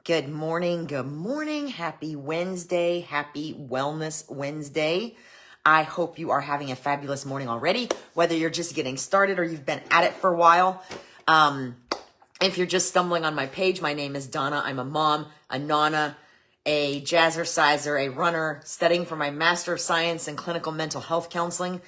Good morning. Good morning. Happy Wednesday. Happy Wellness Wednesday. I hope you are having a fabulous morning already, whether you're just getting started or you've been at it for a while. If you're just stumbling on my page, my name is Donna. I'm a mom, a nana, a jazzerciser, a runner, studying for my Master of Science in Clinical Mental Health Counseling.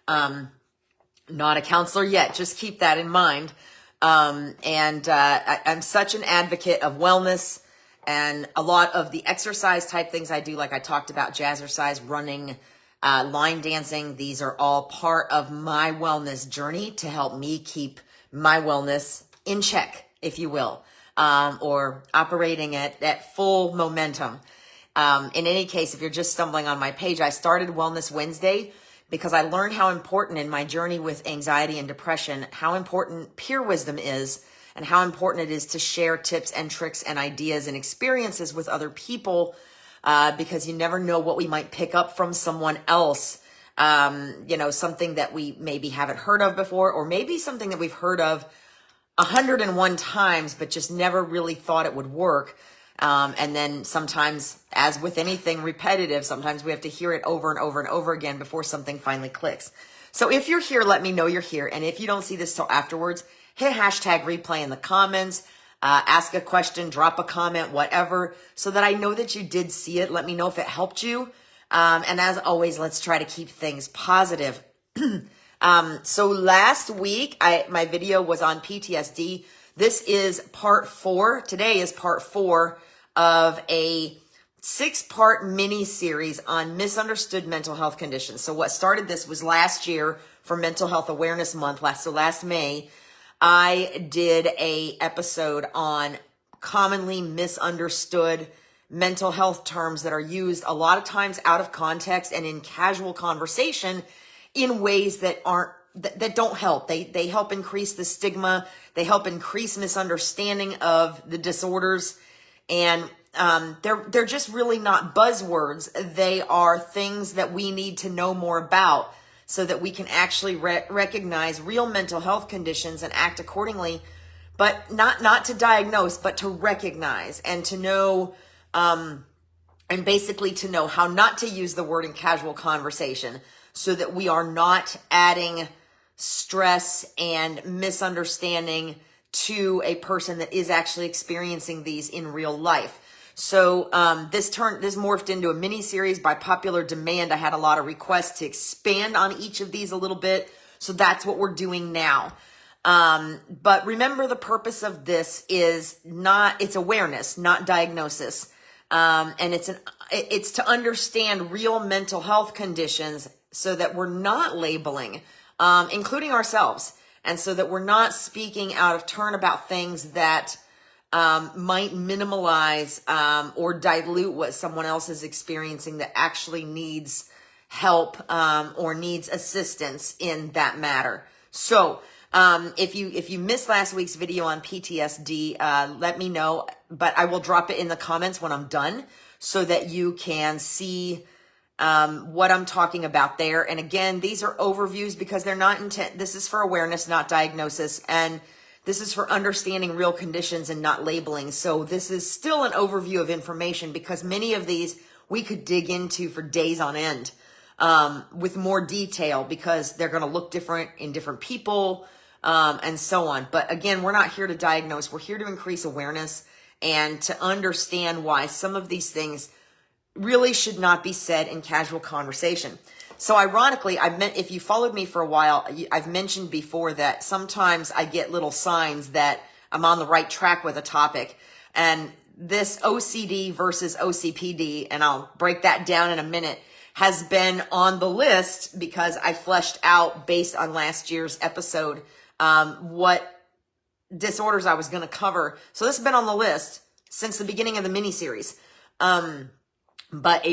Not a counselor yet. Just keep that in mind. I'm such an advocate of wellness and a lot of the exercise type things I do, like I talked about, jazzercise, running, line dancing. These are all part of my wellness journey to help me keep my wellness in check, if you will, or operating at full momentum. In any case, if you're just stumbling on my page, I started Wellness Wednesday because I learned how important in my journey with anxiety and depression, how important peer wisdom is and how important it is to share tips and tricks and ideas and experiences with other people, because you never know what we might pick up from someone else. Something that we maybe haven't heard of before, or maybe something that we've heard of 101 times, but just never really thought it would work. And then sometimes, as with anything repetitive, sometimes we have to hear it over and over and over again before something finally clicks. So if you're here, let me know you're here. And if you don't see this till afterwards, hit hashtag replay in the comments, ask a question, drop a comment, whatever, so that I know that you did see it. Let me know if it helped you. And as always, let's try to keep things positive. So last week, my video was on PTSD. This is part 4. Today is part 4 of a 6-part mini series on misunderstood mental health conditions. So what started this was last year for Mental Health Awareness Month. Last May, I did a episode on commonly misunderstood mental health terms that are used a lot of times out of context and in casual conversation in ways that don't help. They help increase the stigma. They help increase misunderstanding of the disorders. And they're just really not buzzwords. They are things that we need to know more about so that we can actually recognize real mental health conditions and act accordingly, but not to diagnose, but to recognize and to know, and basically to know how not to use the word in casual conversation so that we are not adding stress and misunderstanding to a person that is actually experiencing these in real life. So this morphed into a mini series by popular demand. I had a lot of requests to expand on each of these a little bit. So that's what we're doing now. But remember, the purpose of this is it's awareness, not diagnosis. And it's to understand real mental health conditions so that we're not labeling, including ourselves, and so that we're not speaking out of turn about things that might minimalize or dilute what someone else is experiencing that actually needs help or needs assistance in that matter. So if you missed last week's video on PTSD, let me know, but I will drop it in the comments when I'm done so that you can see what I'm talking about there. And again, these are overviews because they're not this is for awareness, not diagnosis. And this is for understanding real conditions and not labeling. So this is still an overview of information because many of these we could dig into for days on end, with more detail because they're going to look different in different people, and so on. But again, we're not here to diagnose. We're here to increase awareness and to understand why some of these things really should not be said in casual conversation. So ironically, if you followed me for a while, I've mentioned before that sometimes I get little signs that I'm on the right track with a topic. And this OCD versus OCPD, and I'll break that down in a minute, has been on the list because I fleshed out, based on last year's episode, what disorders I was going to cover. So this has been on the list since the beginning of the mini-series. But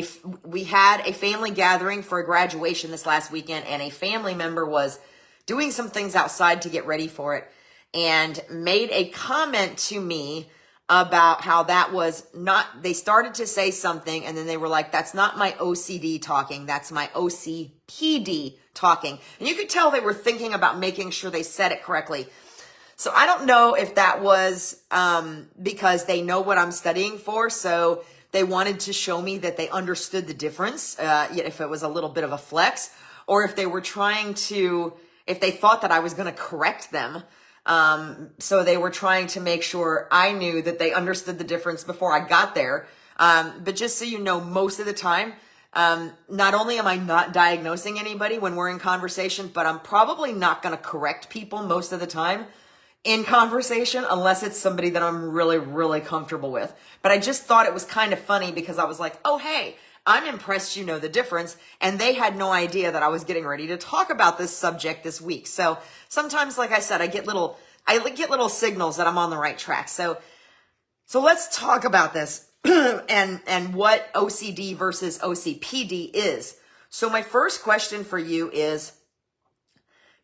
we had a family gathering for a graduation this last weekend, and a family member was doing some things outside to get ready for it and made a comment to me about how that was not, they started to say something and then they were like, that's not my OCD talking, that's my OCPD talking. And you could tell they were thinking about making sure they said it correctly. So I don't know if that was because they know what I'm studying for, so they wanted to show me that they understood the difference, if it was a little bit of a flex, or if they were trying to, if they thought that I was going to correct them. So they were trying to make sure I knew that they understood the difference before I got there. But just so you know, most of the time, not only am I not diagnosing anybody when we're in conversation, but I'm probably not going to correct people most of the time in conversation unless it's somebody that I'm really, really comfortable with. But I just thought it was kind of funny because I was like, oh, hey, I'm impressed you know the difference. And they had no idea that I was getting ready to talk about this subject this week. So sometimes, like I said, I get little signals that I'm on the right track. So let's talk about this and what OCD versus OCPD is. So my first question for you is,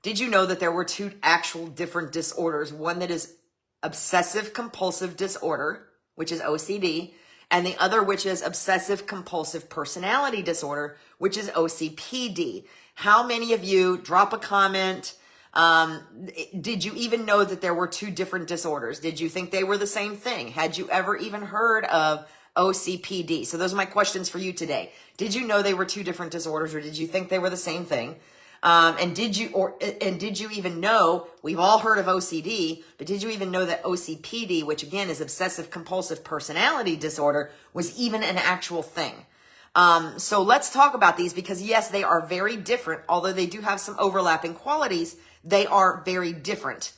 did you know that there were two actual different disorders? One that is Obsessive Compulsive Disorder, which is OCD, and the other which is Obsessive Compulsive Personality Disorder, which is OCPD. How many of you, drop a comment, did you even know that there were two different disorders? Did you think they were the same thing? Had you ever even heard of OCPD? So those are my questions for you today. Did you know they were two different disorders, or did you think they were the same thing? And did you even know, we've all heard of OCD, but did you even know that OCPD, which again is Obsessive Compulsive Personality Disorder, was even an actual thing? So let's talk about these because yes, they are very different. Although they do have some overlapping qualities, they are very different.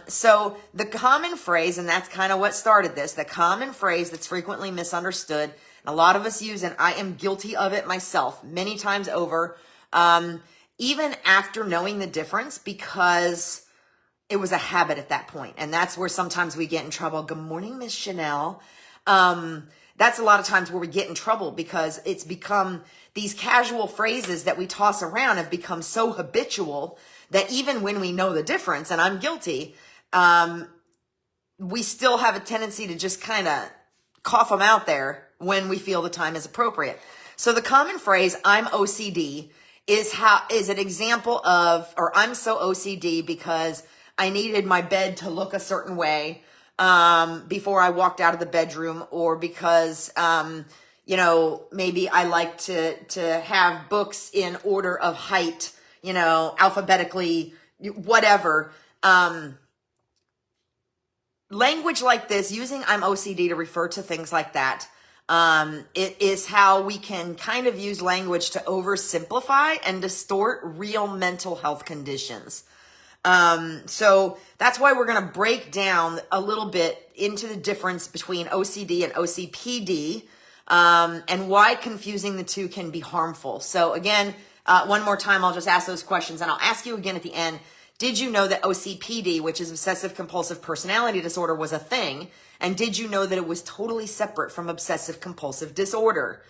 So the common phrase, and that's kind of what started this, the common phrase that's frequently misunderstood, and a lot of us use, and I am guilty of it myself many times over, even after knowing the difference, because it was a habit at that point. And that's where sometimes we get in trouble. Good morning, Miss Chanel. That's a lot of times where we get in trouble because it's become, these casual phrases that we toss around have become so habitual that even when we know the difference, and I'm guilty, we still have a tendency to just kind of cough them out there when we feel the time is appropriate. So the common phrase, I'm OCD, is an example of, or I'm so OCD because I needed my bed to look a certain way before I walked out of the bedroom, or because maybe I like to have books in order of height, alphabetically, whatever. Language like this, using I'm OCD to refer to things like that, it is how we can kind of use language to oversimplify and distort real mental health conditions. So that's why we're going to break down a little bit into the difference between OCD and OCPD, and why confusing the two can be harmful. So again, one more time, I'll just ask those questions, and I'll ask you again at the end. Did you know that OCPD, which is Obsessive Compulsive Personality Disorder, was a thing? And did you know that it was totally separate from Obsessive Compulsive Disorder?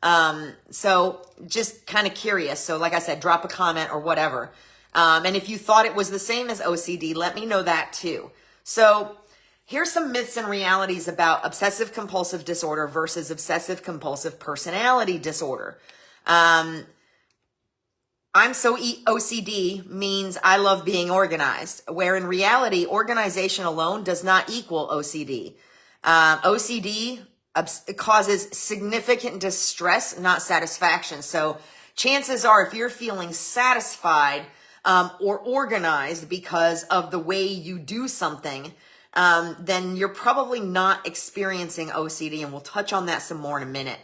So just kind of curious. So like I said, drop a comment or whatever. And if you thought it was the same as OCD, let me know that too. So here's some myths and realities about Obsessive Compulsive Disorder versus Obsessive Compulsive Personality Disorder. I'm so OCD means I love being organized, where in reality, organization alone does not equal OCD. OCD causes significant distress, not satisfaction. So chances are, if you're feeling satisfied or organized because of the way you do something, then you're probably not experiencing OCD, and we'll touch on that some more in a minute.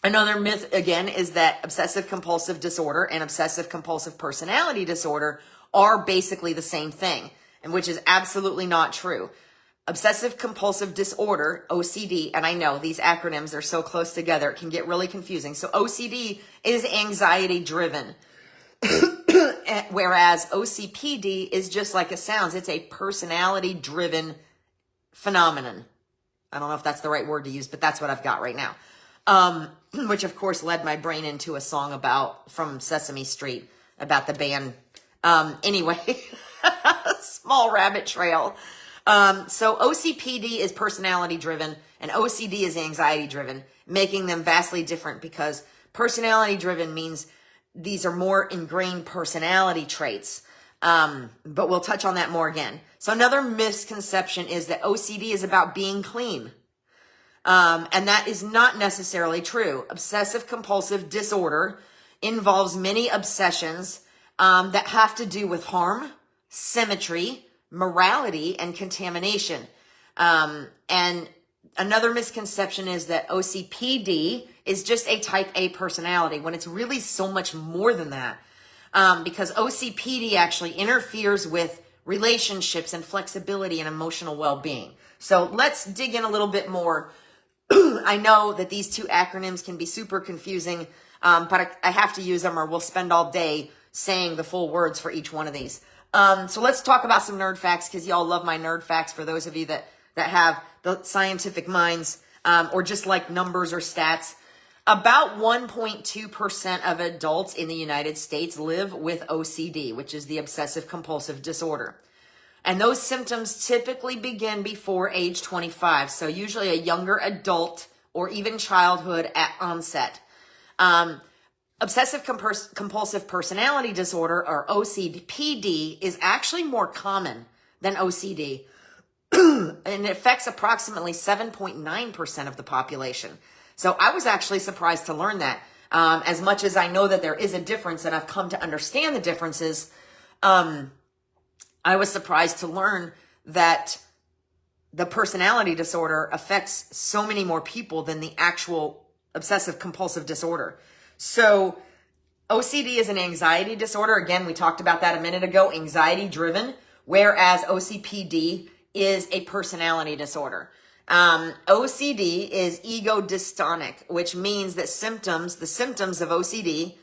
Another myth, again, is that Obsessive Compulsive Disorder and Obsessive Compulsive Personality Disorder are basically the same thing, and which is absolutely not true. Obsessive Compulsive Disorder, OCD, and I know these acronyms are so close together, it can get really confusing. So OCD is anxiety-driven, whereas OCPD is just like it sounds. It's a personality-driven phenomenon. I don't know if that's the right word to use, but that's what I've got right now. Which of course led my brain into a song from Sesame Street about the band. Anyway, small rabbit trail. So OCPD is personality driven and OCD is anxiety driven, making them vastly different because personality driven means these are more ingrained personality traits. But we'll touch on that more again. So another misconception is that OCD is about being clean. And that is not necessarily true. Obsessive compulsive disorder involves many obsessions that have to do with harm, symmetry, morality, and contamination. And another misconception is that OCPD is just a type A personality, when it's really so much more than that. Because OCPD actually interferes with relationships and flexibility and emotional well-being. So let's dig in a little bit more. I know that these two acronyms can be super confusing, but I have to use them or we'll spend all day saying the full words for each one of these. So let's talk about some nerd facts, because y'all love my nerd facts, for those of you that have the scientific minds, or just like numbers or stats. About 1.2% of adults in the United States live with OCD, which is the obsessive compulsive disorder. And those symptoms typically begin before age 25. So usually a younger adult or even childhood at onset. Obsessive compulsive personality disorder, or OCPD, is actually more common than OCD. And it affects approximately 7.9% of the population. So I was actually surprised to learn that. As much as I know that there is a difference and I've come to understand the differences, I was surprised to learn that the personality disorder affects so many more people than the actual obsessive compulsive disorder. So OCD is an anxiety disorder. Again, we talked about that a minute ago, anxiety driven, whereas OCPD is a personality disorder. OCD is ego dystonic, which means that the symptoms of OCD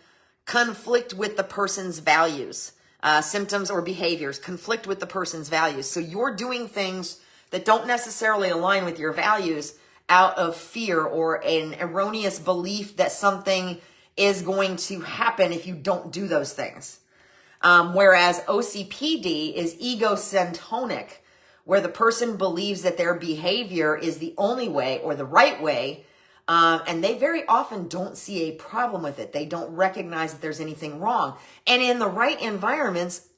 conflict with the person's values. Symptoms or behaviors conflict with the person's values. So you're doing things that don't necessarily align with your values out of fear or an erroneous belief that something is going to happen if you don't do those things. Whereas OCPD is egocentric, where the person believes that their behavior is the only way or the right way, and they very often don't see a problem with it. They don't recognize that there's anything wrong. And in the right environments,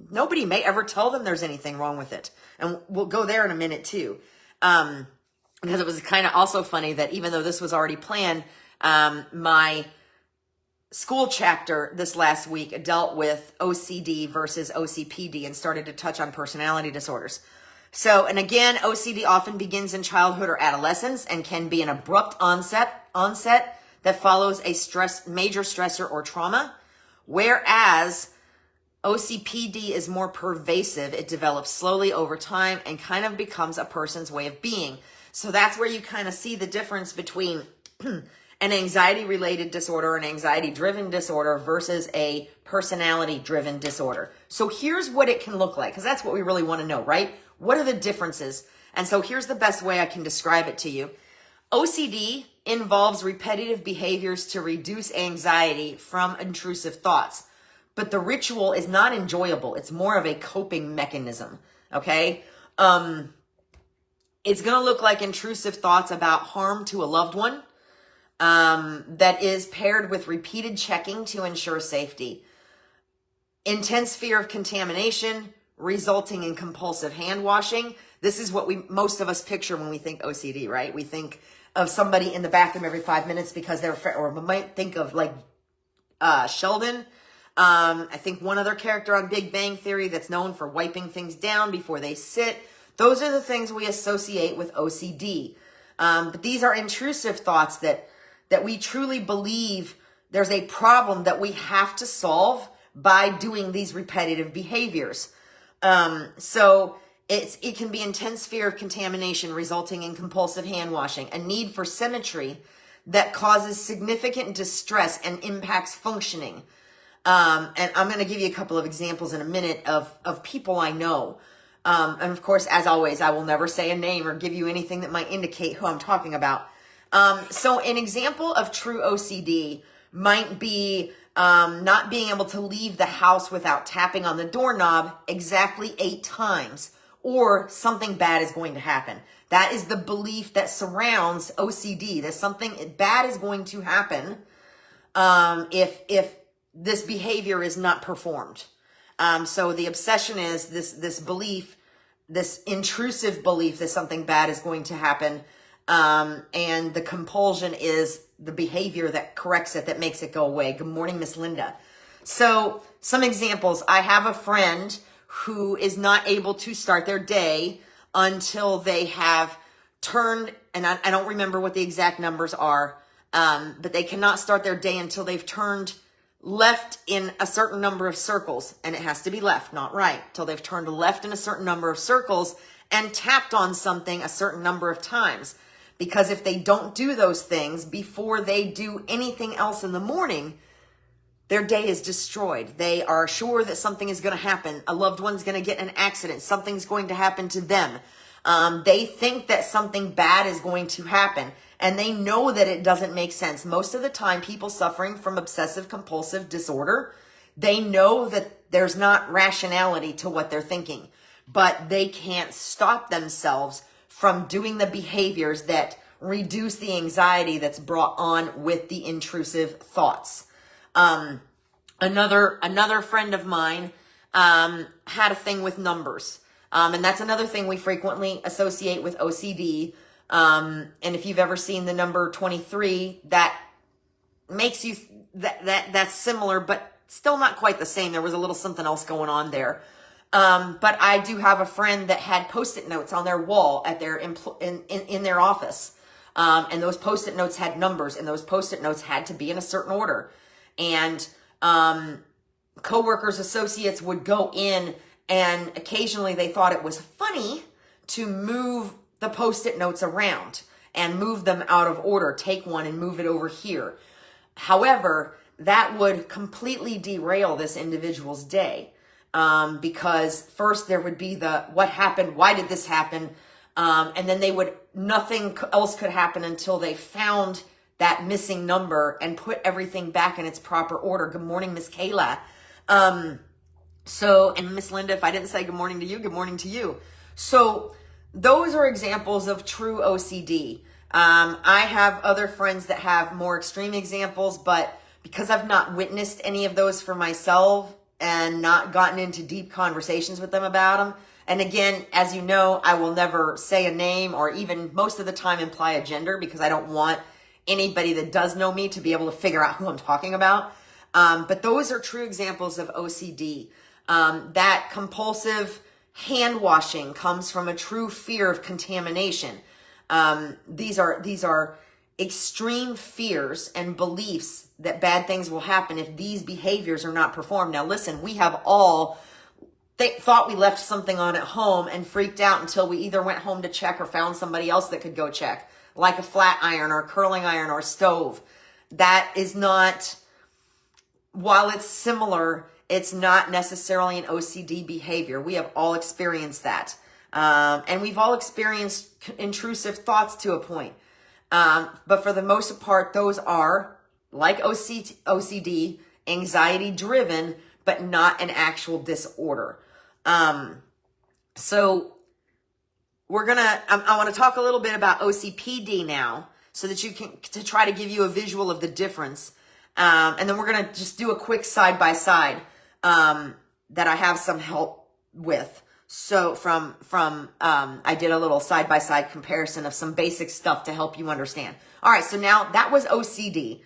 nobody may ever tell them there's anything wrong with it. And we'll go there in a minute too. Because it was kind of also funny that even though this was already planned, my school chapter this last week dealt with OCD versus OCPD and started to touch on personality disorders. So, and again, OCD often begins in childhood or adolescence and can be an abrupt onset that follows a major stressor or trauma, whereas OCPD is more pervasive. It develops slowly over time and kind of becomes a person's way of being. So that's where you kind of see the difference between an anxiety-related disorder, an anxiety-driven disorder versus a personality-driven disorder. So here's what it can look like, because that's what we really want to know, right? What are the differences? And so here's the best way I can describe it to you. OCD involves repetitive behaviors to reduce anxiety from intrusive thoughts. But the ritual is not enjoyable. It's more of a coping mechanism, okay? It's going to look like intrusive thoughts about harm to a loved one, that is paired with repeated checking to ensure safety. Intense fear of contamination, resulting in compulsive hand washing. This is what most of us picture when we think OCD, right? We think of somebody in the bathroom every 5 minutes because they're, or we might think of like Sheldon. I think one other character on Big Bang Theory that's known for wiping things down before they sit. Those are the things we associate with OCD. But these are intrusive thoughts that we truly believe there's a problem that we have to solve by doing these repetitive behaviors. So it can be intense fear of contamination resulting in compulsive hand washing, a need for symmetry that causes significant distress and impacts functioning. And I'm going to give you a couple of examples in a minute of people I know. And of course, as always, I will never say a name or give you anything that might indicate who I'm talking about. So an example of true OCD might be not being able to leave the house without tapping on the doorknob exactly 8 times, or something bad is going to happen. That is the belief that surrounds OCD, that something bad is going to happen if this behavior is not performed. So the obsession is this belief, this intrusive belief that something bad is going to happen. And the compulsion is the behavior that corrects it, that makes it go away. Good morning, Miss Linda. So some examples. I have a friend who is not able to start their day until they have turned, and I don't remember what the exact numbers are, but they cannot start their day until they've turned left in a certain number of circles, and it has to be left, not right, till they've turned left in a certain number of circles and tapped on something a certain number of times. Because if they don't do those things before they do anything else in the morning, their day is destroyed. They are sure that something is going to happen. A loved one's going to get in an accident. Something's going to happen to them. They think that something bad is going to happen, and they know that it doesn't make sense. Most of the time, people suffering from obsessive compulsive disorder, they know that there's not rationality to what they're thinking, but they can't stop themselves from doing the behaviors that reduce the anxiety that's brought on with the intrusive thoughts. Another friend of mine had a thing with numbers. And that's another thing we frequently associate with OCD. And if you've ever seen the number 23, that makes you, that's similar, but still not quite the same. There was a little something else going on there. But I do have a friend that had Post-it notes on their wall at their, in their office. And those Post-it notes had numbers, and those Post-it notes had to be in a certain order. And, coworkers, associates would go in, and occasionally they thought it was funny to move the Post-it notes around and move them out of order. Take one and move it over here. However, that would completely derail this individual's day. Because first there would be the, what happened? Why did this happen? And then nothing else could happen until they found that missing number and put everything back in its proper order. Good morning, Miss Kayla. And Miss Linda, if I didn't say good morning to you, good morning to you. So those are examples of true OCD. I have other friends that have more extreme examples, but because I've not witnessed any of those for myself and not gotten into deep conversations with them about them. And again, as you know, I will never say a name or even most of the time imply a gender, because I don't want anybody that does know me to be able to figure out who I'm talking about. But those are true examples of OCD. That compulsive hand washing comes from a true fear of contamination. These are extreme fears and beliefs that bad things will happen if these behaviors are not performed. Now listen, we have all thought we left something on at home and freaked out until we either went home to check or found somebody else that could go check, like a flat iron or a curling iron or a stove. That is not, while it's similar, it's not necessarily an OCD behavior. We have all experienced that. And we've all experienced intrusive thoughts to a point. But for the most part, those are, like OCD, anxiety driven, but not an actual disorder. So I want to talk a little bit about OCPD now, so that to try to give you a visual of the difference. And then we're going to just do a quick side by side, that I have some help with. So I did a little side by side comparison of some basic stuff to help you understand. All right. So now that was OCD.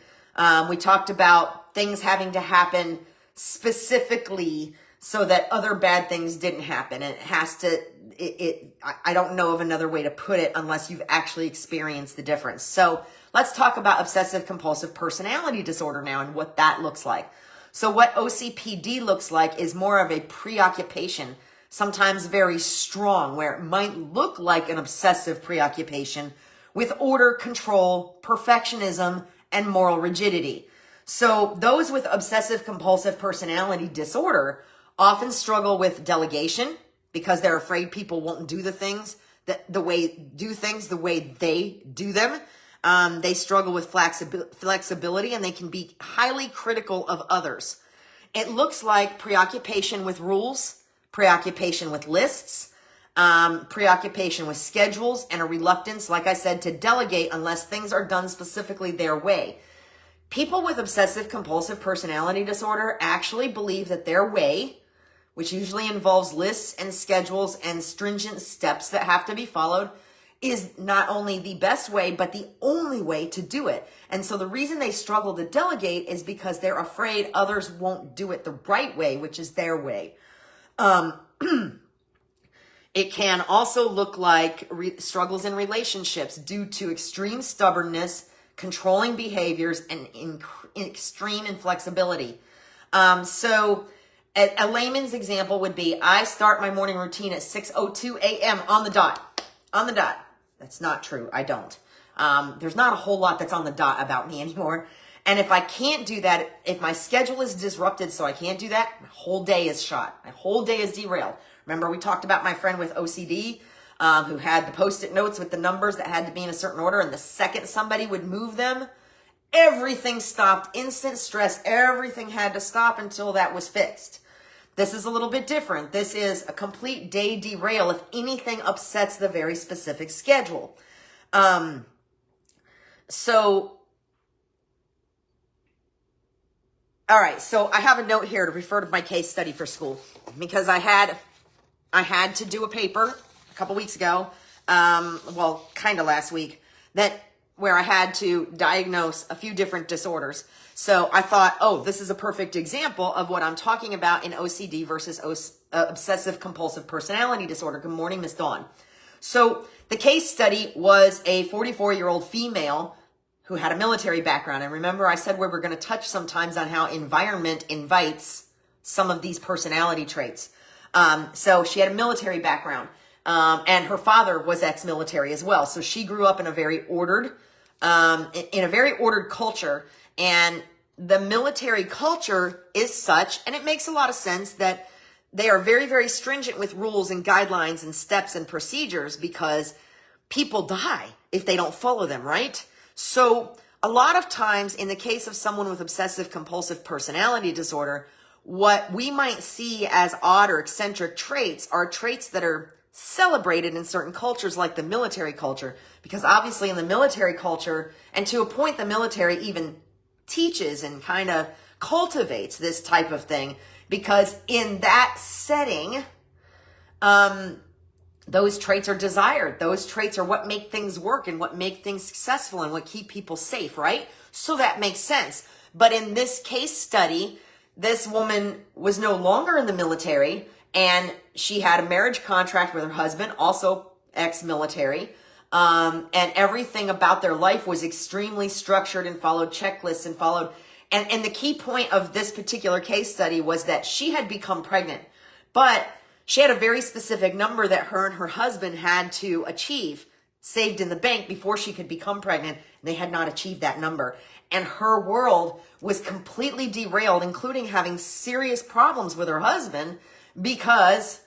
We talked about things having to happen specifically so that other bad things didn't happen. And it has to, I don't know of another way to put it unless you've actually experienced the difference. So let's talk about obsessive compulsive personality disorder now and what that looks like. So what OCPD looks like is more of a preoccupation, sometimes very strong, where it might look like an obsessive preoccupation with order, control, perfectionism, and moral rigidity. So those with obsessive compulsive personality disorder often struggle with delegation because they're afraid people won't do things the way they do them. They struggle with flexibility, and they can be highly critical of others. It looks like preoccupation with rules, preoccupation with lists, preoccupation with schedules, and a reluctance, like I said, to delegate unless things are done specifically their way. People with obsessive compulsive personality disorder actually believe that their way which usually involves lists and schedules and stringent steps that have to be followed, is not only the best way, but the only way to do it. And so the reason they struggle to delegate is because they're afraid others won't do it the right way, which is their way. It can also look like struggles in relationships due to extreme stubbornness, controlling behaviors, and extreme inflexibility. So a layman's example would be, I start my morning routine at 6:02 a.m. on the dot. On the dot. That's not true. I don't. There's not a whole lot that's on the dot about me anymore. And if I can't do that, if my schedule is disrupted so I can't do that, my whole day is shot. My whole day is derailed. Remember, we talked about my friend with OCD, who had the Post-it notes with the numbers that had to be in a certain order, and the second somebody would move them, everything stopped. Instant stress. Everything had to stop until that was fixed. This is a little bit different. This is a complete day derail if anything upsets the very specific schedule. All right, so I have a note here to refer to my case study for school, because I had to do a paper a couple weeks ago, well, kind of last week, where I had to diagnose a few different disorders. So I thought, oh, this is a perfect example of what I'm talking about in OCD versus Obsessive Compulsive Personality Disorder. Good morning, Miss Dawn. So the case study was a 44-year-old female who had a military background. And remember, I said we were going to touch sometimes on how environment invites some of these personality traits. So she had a military background, and her father was ex-military as well. So she grew up in a very ordered, culture, and the military culture is such, and it makes a lot of sense, that they are very, very stringent with rules and guidelines and steps and procedures, because people die if they don't follow them, right? So a lot of times in the case of someone with obsessive compulsive personality disorder, what we might see as odd or eccentric traits are traits that are celebrated in certain cultures, like the military culture, because obviously in the military culture, and to a point, the military even teaches and kind of cultivates this type of thing, because in that setting, those traits are desired. Those traits are what make things work and what make things successful and what keep people safe, right? So that makes sense. But in this case study, this woman was no longer in the military, and she had a marriage contract with her husband, also ex-military. And everything about their life was extremely structured and followed checklists and followed. And the key point of this particular case study was that she had become pregnant, but she had a very specific number that her and her husband had to achieve, saved in the bank, before she could become pregnant. And they had not achieved that number. And her world was completely derailed, including having serious problems with her husband, because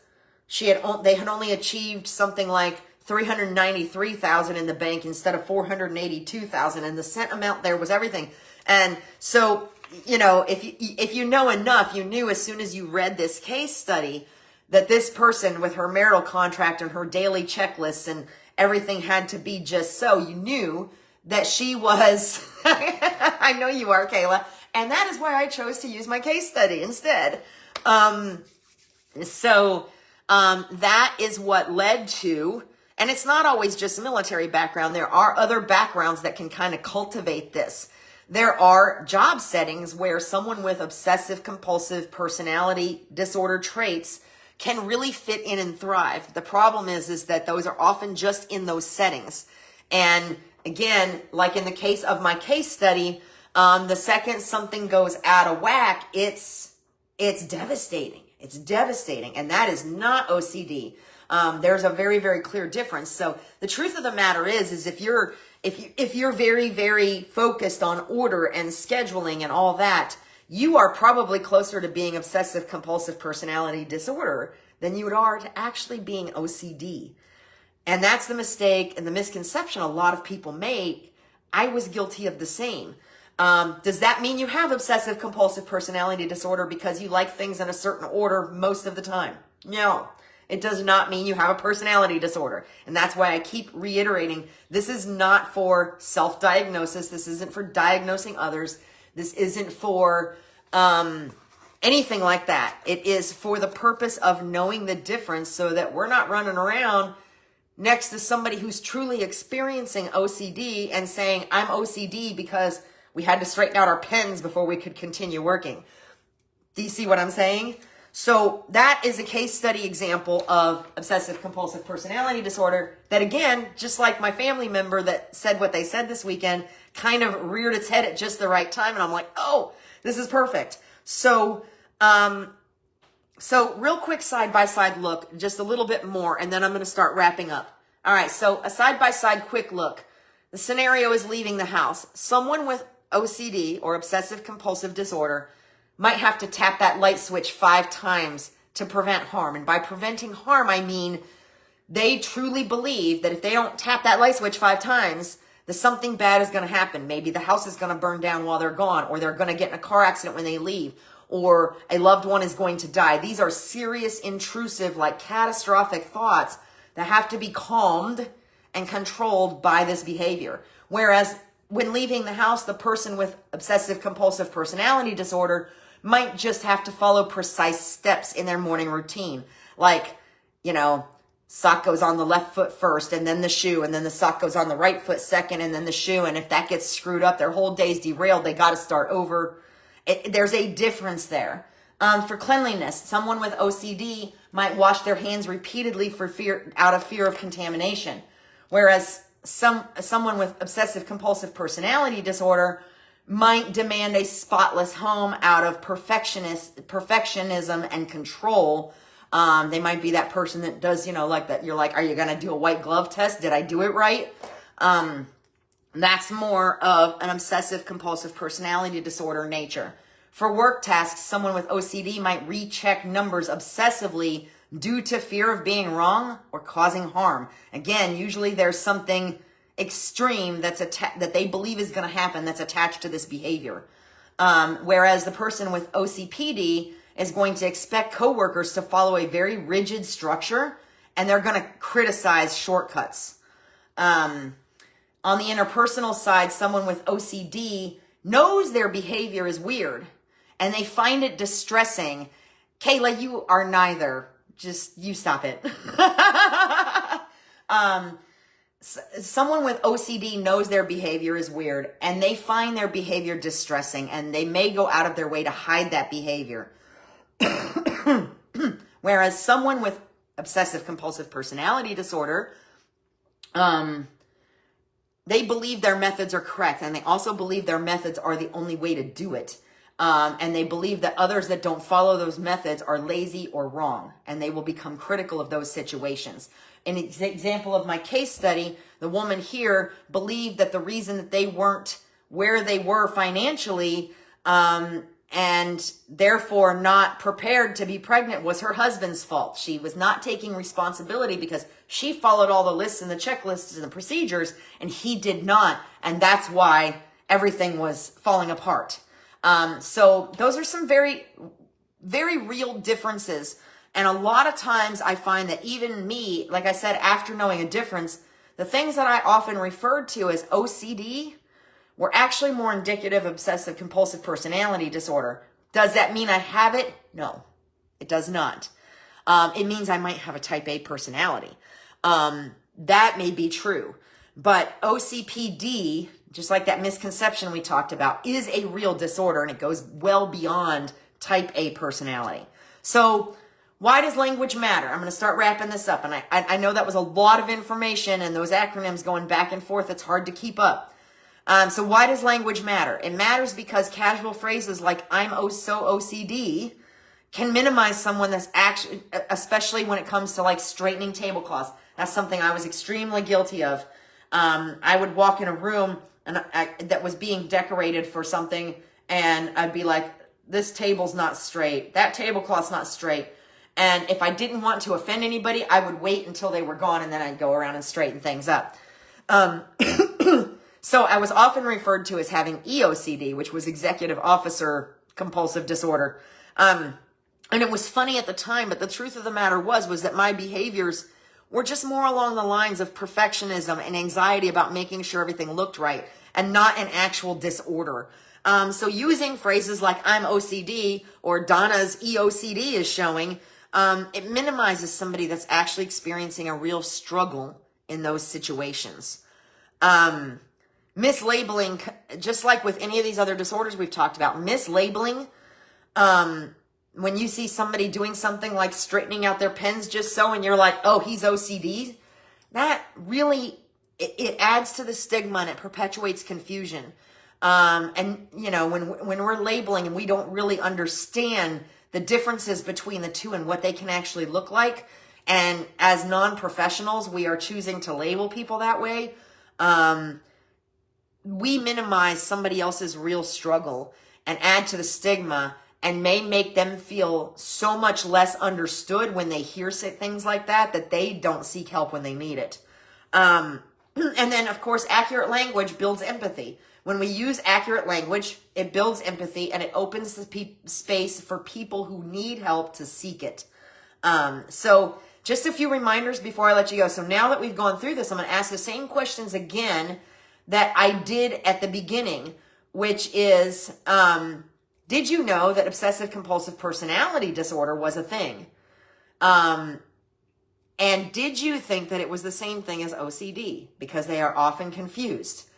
they had only achieved something like $393,000 in the bank instead of $482,000, and the cent amount there was everything. And so, if you know enough, you knew as soon as you read this case study that this person, with her marital contract and her daily checklists and everything, had to be just so. You knew that she was, I know you are, Kayla, and that is why I chose to use my case study instead. That is what led to, and it's not always just military background. There are other backgrounds that can kind of cultivate this. There are job settings where someone with obsessive compulsive personality disorder traits can really fit in and thrive. The problem is that those are often just in those settings. And again, like in the case of my case study, the second something goes out of whack, it's devastating. It's devastating. And that is not OCD. There's a very, very clear difference. So the truth of the matter is if you're very, very focused on order and scheduling and all that, you are probably closer to being obsessive compulsive personality disorder than you are to actually being OCD. And that's the mistake and the misconception a lot of people make. I was guilty of the same. Does that mean you have obsessive compulsive personality disorder because you like things in a certain order most of the time? No, it does not mean you have a personality disorder. And that's why I keep reiterating, this is not for self-diagnosis. This isn't for diagnosing others. This isn't for anything like that. It is for the purpose of knowing the difference so that we're not running around next to somebody who's truly experiencing OCD and saying, I'm OCD because we had to straighten out our pens before we could continue working. Do you see what I'm saying? So that is a case study example of obsessive compulsive personality disorder that, again, just like my family member that said what they said this weekend, kind of reared its head at just the right time. And I'm like, oh, this is perfect. So real quick side-by-side look, just a little bit more, and then I'm going to start wrapping up. All right, so a side-by-side quick look. The scenario is leaving the house. Someone with OCD or obsessive compulsive disorder might have to tap that light switch 5 times to prevent harm. And by preventing harm, I mean they truly believe that if they don't tap that light switch 5 times, that something bad is going to happen. Maybe the house is going to burn down while they're gone, or they're going to get in a car accident when they leave, or a loved one is going to die. These are serious, intrusive, like catastrophic thoughts that have to be calmed and controlled by this behavior. Whereas when leaving the house, the person with obsessive compulsive personality disorder might just have to follow precise steps in their morning routine. Like, sock goes on the left foot first, and then the shoe, and then the sock goes on the right foot second, and then the shoe. And if that gets screwed up, their whole day's derailed. They got to start over. There's a difference there. For cleanliness, someone with OCD might wash their hands repeatedly out of fear of contamination. Whereas someone with obsessive compulsive personality disorder might demand a spotless home out of perfectionism and control. They might be that person that does, like that. You're like, are you going to do a white glove test? Did I do it right? That's more of an obsessive compulsive personality disorder nature. For work tasks, someone with OCD might recheck numbers obsessively due to fear of being wrong or causing harm. Again, usually there's something extreme that they believe is going to happen that's attached to this behavior. Whereas the person with OCPD is going to expect coworkers to follow a very rigid structure, and they're going to criticize shortcuts. On the interpersonal side, someone with OCD knows their behavior is weird, and they find it distressing. Kayla, you are neither. Just, you stop it. Someone with OCD knows their behavior is weird, and they find their behavior distressing, and they may go out of their way to hide that behavior. Whereas someone with obsessive compulsive personality disorder, they believe their methods are correct, and they also believe their methods are the only way to do it. And they believe that others that don't follow those methods are lazy or wrong, and they will become critical of those situations. An example of my case study, the woman here believed that the reason that they weren't where they were financially, and therefore not prepared to be pregnant, was her husband's fault. She was not taking responsibility because she followed all the lists and the checklists and the procedures, and he did not. And that's why everything was falling apart. So those are some very, very real differences. And a lot of times I find that even me, like I said, after knowing a difference, the things that I often referred to as OCD were actually more indicative of obsessive compulsive personality disorder. Does that mean I have it? No, it does not. It means I might have a type A personality. That may be true, but OCPD, just like that misconception we talked about, is a real disorder, and it goes well beyond type A personality. So why does language matter? I'm going to start wrapping this up. And I know that was a lot of information, and those acronyms going back and forth, it's hard to keep up. So why does language matter? It matters because casual phrases like I'm so OCD can minimize someone that's actually, especially when it comes to like straightening tablecloths. That's something I was extremely guilty of. I would walk in a room that was being decorated for something, and I'd be like, this table's not straight. That tablecloth's not straight. And if I didn't want to offend anybody, I would wait until they were gone, and then I'd go around and straighten things up. So I was often referred to as having EOCD, which was Executive Officer Compulsive Disorder. And it was funny at the time, but the truth of the matter was that my behaviors were just more along the lines of perfectionism and anxiety about making sure everything looked right, and not an actual disorder. So using phrases like I'm OCD or Donna's EOCD is showing, it minimizes somebody that's actually experiencing a real struggle in those situations. Mislabeling, just like with any of these other disorders we've talked about, mislabeling, when you see somebody doing something like straightening out their pens just so, and you're like, oh, he's OCD, that really, it adds to the stigma and it perpetuates confusion. And you know, when we're labeling and we don't really understand the differences between the two and what they can actually look like, and as non-professionals, we are choosing to label people that way, we minimize somebody else's real struggle and add to the stigma and may make them feel so much less understood when they hear things like that, that they don't seek help when they need it. And then, of course, accurate language builds empathy. When we use accurate language, it builds empathy and it opens the space for people who need help to seek it. So just a few reminders before I let you go. So now that we've gone through this, I'm going to ask the same questions again that I did at the beginning, which is, did you know that obsessive compulsive personality disorder was a thing? And did you think that it was the same thing as OCD? Because they are often confused.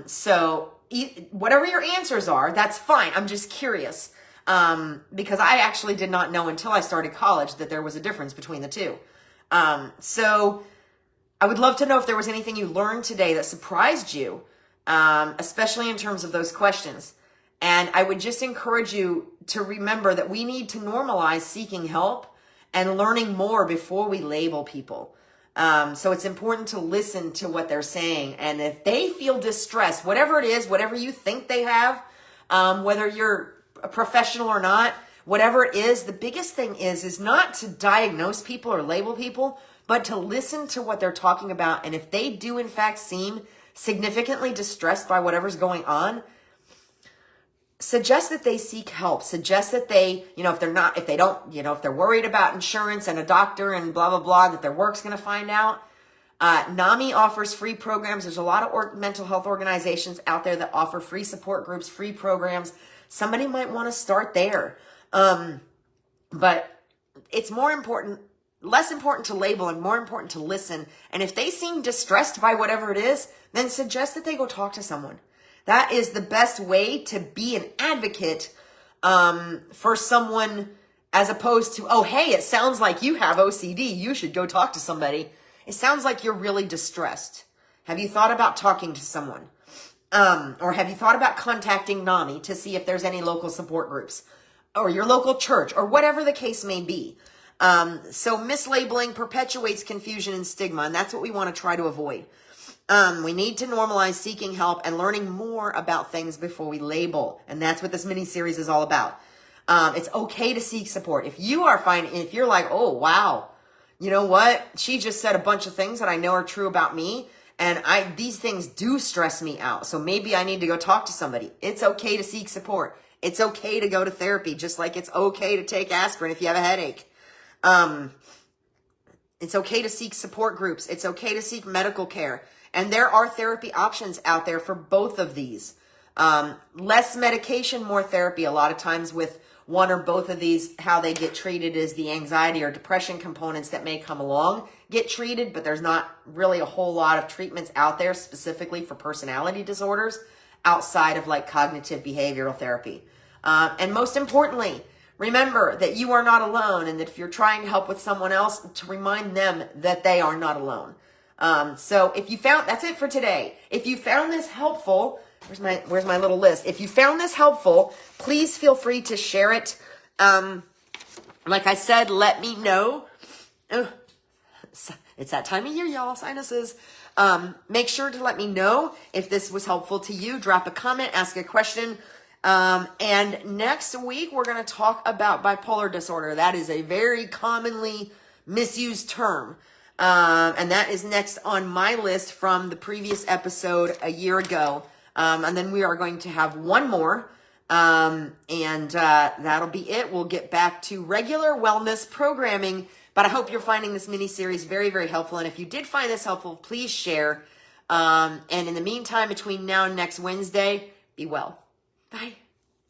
So whatever your answers are, that's fine. I'm just curious. Because I actually did not know until I started college that there was a difference between the two. So I would love to know if there was anything you learned today that surprised you, especially in terms of those questions. And I would just encourage you to remember that we need to normalize seeking help and learning more before we label people. So it's important to listen to what they're saying. And if they feel distressed, whatever it is, whatever you think they have, whether you're a professional or not, whatever it is, the biggest thing is not to diagnose people or label people, but to listen to what they're talking about. And if they do in fact seem significantly distressed by whatever's going on, suggest that they seek help. Suggest that they, if they're worried about insurance and a doctor and blah, blah, blah, that their work's going to find out. NAMI offers free programs. There's a lot of mental health organizations out there that offer free support groups, free programs. Somebody might want to start there. But it's less important to label and more important to listen. And if they seem distressed by whatever it is, then suggest that they go talk to someone. That is the best way to be an advocate for someone, as opposed to, oh, hey, it sounds like you have OCD. You should go talk to somebody. It sounds like you're really distressed. Have you thought about talking to someone? Or have you thought about contacting NAMI to see if there's any local support groups or your local church or whatever the case may be? So mislabeling perpetuates confusion and stigma, and that's what we want to try to avoid. We need to normalize seeking help and learning more about things before we label. And that's what this mini-series is all about. It's okay to seek support. If you're like, oh, wow, you know what? She just said a bunch of things that I know are true about me. And these things do stress me out. So maybe I need to go talk to somebody. It's okay to seek support. It's okay to go to therapy, just like it's okay to take aspirin if you have a headache. It's okay to seek support groups. It's okay to seek medical care. And there are therapy options out there for both of these. Less medication, more therapy. A lot of times with one or both of these, how they get treated is the anxiety or depression components that may come along get treated, but there's not really a whole lot of treatments out there specifically for personality disorders outside of like cognitive behavioral therapy. And most importantly, remember that you are not alone, and that if you're trying to help with someone else, to remind them that they are not alone. So that's it for today. If you found this helpful, where's my little list? If you found this helpful, please feel free to share it. Like I said, let me know. It's that time of year, y'all, sinuses. Make sure to let me know if this was helpful to you. Drop a comment, ask a question. And next week, we're going to talk about bipolar disorder. That is a very commonly misused term. And that is next on my list from the previous episode a year ago. And then we are going to have one more. And that'll be it. We'll get back to regular wellness programming. But I hope you're finding this mini-series very, very helpful. And if you did find this helpful, please share. And in the meantime, between now and next Wednesday, be well. Bye.